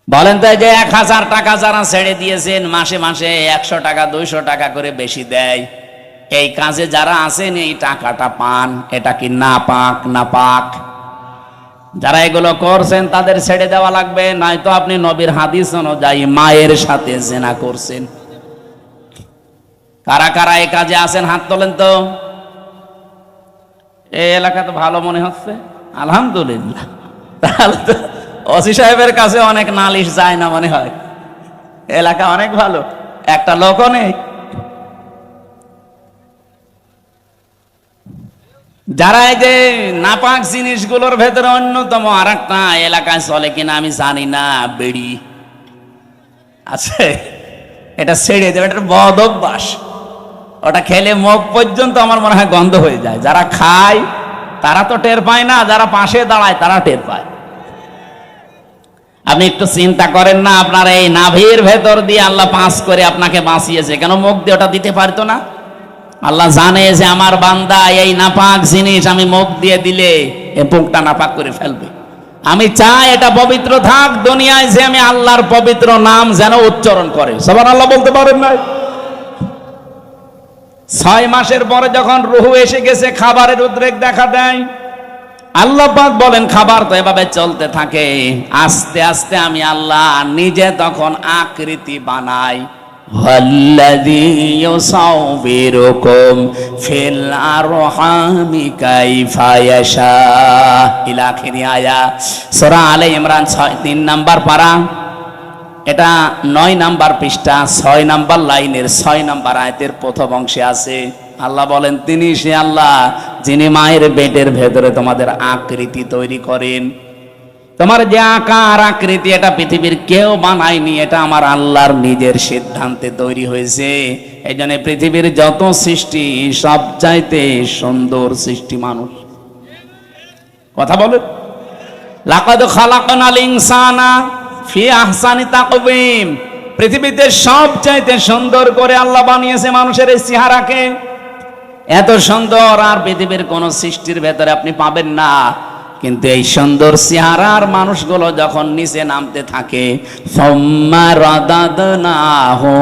বলেন তো, যে 1000 টাকা যারা ছেড়ে দিয়েছেন, মাসে মাসে 100 টাকা 200 টাকা করে বেশি দেয়, এই কাজে যারা আছেন এই টাকাটা পান, এটা কি নাপাক? নাপাক। যারা এগুলো করছেন তাদের ছেড়ে দেওয়া লাগবে, নয়তো আপনি নবীর হাদিস অনুযায়ী মায়ের সাথে জিনা করছেন। কারা কারা এই কাজে আছেন হাত তোলেন তো। এই এলাকা তো ভালো মনে হচ্ছে, আলহামদুলিল্লাহ। তাহলে তো ওসি সাহেবের কাছে অনেক নালিশ যায় না মনে হয়, এলাকা অনেক ভালো, একটা লোকও নেই। যারা এই যে নাপাক জিনিসগুলোর ভেতরে অন্যতম আর একটা এলাকায় চলে কিনা আমি জানি না, বিড়ি আছে, এটা ছেড়ে দেবে, এটা বদ অভ্যাস। ওটা খেলে মুখ পর্যন্ত আমার মনে হয় গন্ধ হয়ে যায়। যারা খায় তারা তো টের পায় না, যারা পাশে দাঁড়ায় তারা টের পায়। আপনি একটু চিন্তা করেন না, আপনার এই নাভির ভেতর দিয়ে আল্লাহ পাস করে আপনাকে বাঁচিয়েছে, কেন মুখ দিয়ে ওটা দিতে পারতো না? আল্লাহ জানে যে আমার বান্দা এই নাপাক জিনিস আমি মুখ দিয়ে দিলে এ মুখটা নাপাক করে ফেলবে। আমি চাই এটা পবিত্র থাক, দুনিয়ায় যে আমি আল্লাহর পবিত্র নাম যেন উচ্চারণ করে। সুবহানাল্লাহ বলতে পারেন না? 6 মাসের পরে যখন রুহু এসে গেছে, খাবারের উদ্রেক দেখা দেয়। আল্লাহ পাক বলেন খাবার তো এভাবে চলতে থাকে, আস্তে আস্তে আমি আল্লাহ নিজে তখন আকৃতি বানাই। ওয়াল্লাযী ইউসাউবিরুকুম ফিল আরহামি কাইফা ইয়াশা ইলা আখিরি আয়াত, সূরা আলে ইমরান 3 নাম্বার পারা, এটা 9 নাম্বার পৃষ্ঠা 6 নাম্বার লাইনের 6 নাম্বার আয়াতের প্রথম অংশে আছে। আল্লাহ বলেন তিনি সে আল্লাহ যিনি মায়ের পেটের ভেতরে তোমাদের আকৃতি তৈরি করেন। তোমার যে আকার আকৃতি এটা পৃথিবীর কেউ বানায়নি, এটা আমার আল্লাহর নিজের সিদ্ধান্তে তৈরি হয়েছে। এই জন্য পৃথিবীর যত সৃষ্টি সবচাইতে সুন্দর সৃষ্টি মানুষ। কথা বলে লাকাদ খালাকনাল ইনসানা ফি আহসানি তাকওয়িম, পৃথিবীতে সবচাইতে সুন্দর করে আল্লাহ বানিয়েছে মানুষের এই চেহারাকে। এত সুন্দর আর পৃথিবীর কোন সৃষ্টির ভেতরে আপনি পাবেন না। কিন্তু এই সুন্দর চেহারার মানুষগুলো যখন নিচে নামতে থাকে, সুম্মা রাদাদনাহু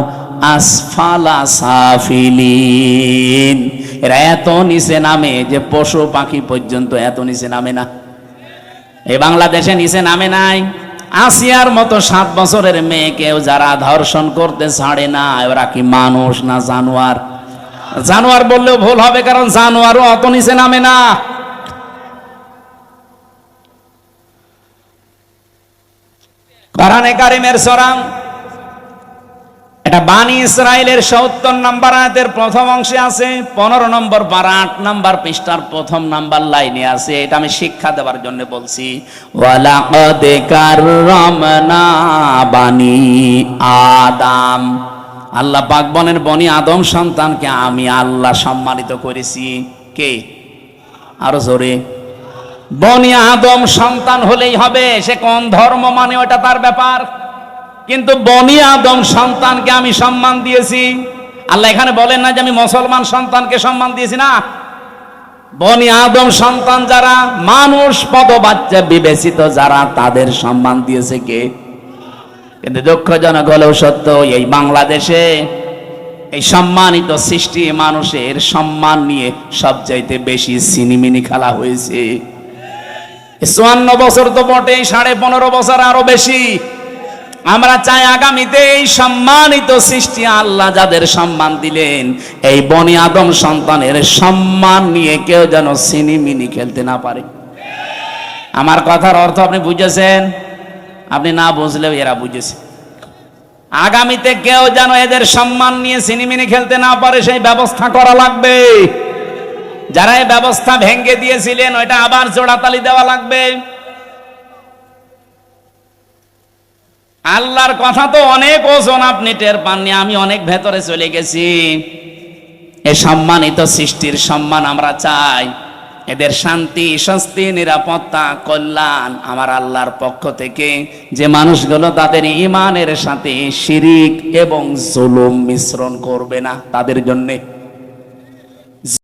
আসফালা সাফিলিন, এরা এত নিচে নামে যে পশু পাখি পর্যন্ত এত নিচে নামে না। এই বাংলাদেশে নিচে নামে নাই। আসিয়ার মতো 7 বছরের মেয়েকেও যারা ধর্ষণ করতে ছাড়ে না, ওরা কি মানুষ না জানোয়ার? জানোয়ার বললেও ভুল হবে, কারণ জানোয়ারও অত নিচে নামে না। কোরআনে কারিমের সূরা এটা বানি ইসরাইলের ৭০ নম্বর আয়াতের প্রথম অংশে আছে, 15 নম্বর পারা 8 নম্বর পৃষ্ঠার প্রথম নাম্বার লাইনে আছে। এটা আমি শিক্ষা দেওয়ার জন্য বলছি। ওয়ালাকাদ কাররামনা বানি আদম, আল্লাহ পাক বলেন বনি আদম সন্তানকে আমি আল্লাহ সম্মানিত করেছি। কে? আরো জোরে। বনি আদম সন্তান হলেই হবে, সে কোন ধর্ম মানে ওটা তার ব্যাপার, কিন্তু বনি আদম সন্তানকে আমি সম্মান দিয়েছি। আল্লাহ এখানে বলেন না যে আমি মুসলমান সন্তানকে সম্মান দিয়েছি, না। বনি আদম সন্তান যারা মানুষ পদবাচ্চা বিবেচিত যারা, তাদের সম্মান দিয়েছে কে? কিন্তু দুঃখজনক হলেও সত্য, এই বাংলাদেশে এই সম্মানিত সৃষ্টি মানুষের সম্মান নিয়ে সবচাইতে বেশি সিনিমিনি খেলা হয়েছে। 54 বছর তো বটেই, 15.5 বছর আরো বেশি। আমরা চাই আগামীতে এই সম্মানিত সৃষ্টি আল্লাহ যাদের সম্মান দিলেন, এই বনি আদম সন্তানের সম্মান নিয়ে কেউ যেন সিনিমিনি খেলতে না পারে। আমার কথার অর্থ আপনি বুঝেছেন? আপনি না বুঝলেও এরা বুঝেছে। আগামীতে কেউ যেন এদের সম্মান নিয়ে সিনিমিনি খেলতে না পারে, সেই ব্যবস্থা করা লাগবে। যারা এই ব্যবস্থা ভেঙে দিয়েছিলেন ওইটা আবার জোড়াতালি দেওয়া লাগবে। আল্লাহর কথা তো অনেক ওজন, আপনি টের পাননি, আমি অনেক ভেতরে চলে গেছি। এই সম্মানিত সৃষ্টির সম্মান আমরা চাই, এদের শান্তি স্বস্তি নিরাপত্তা কল্যাণ আমার আল্লাহর পক্ষ থেকে, যে মানুষগুলো তাদের ঈমানের সাথে শিরিক এবং জুলুম মিশ্রণ করবে না, তাদের জন্যে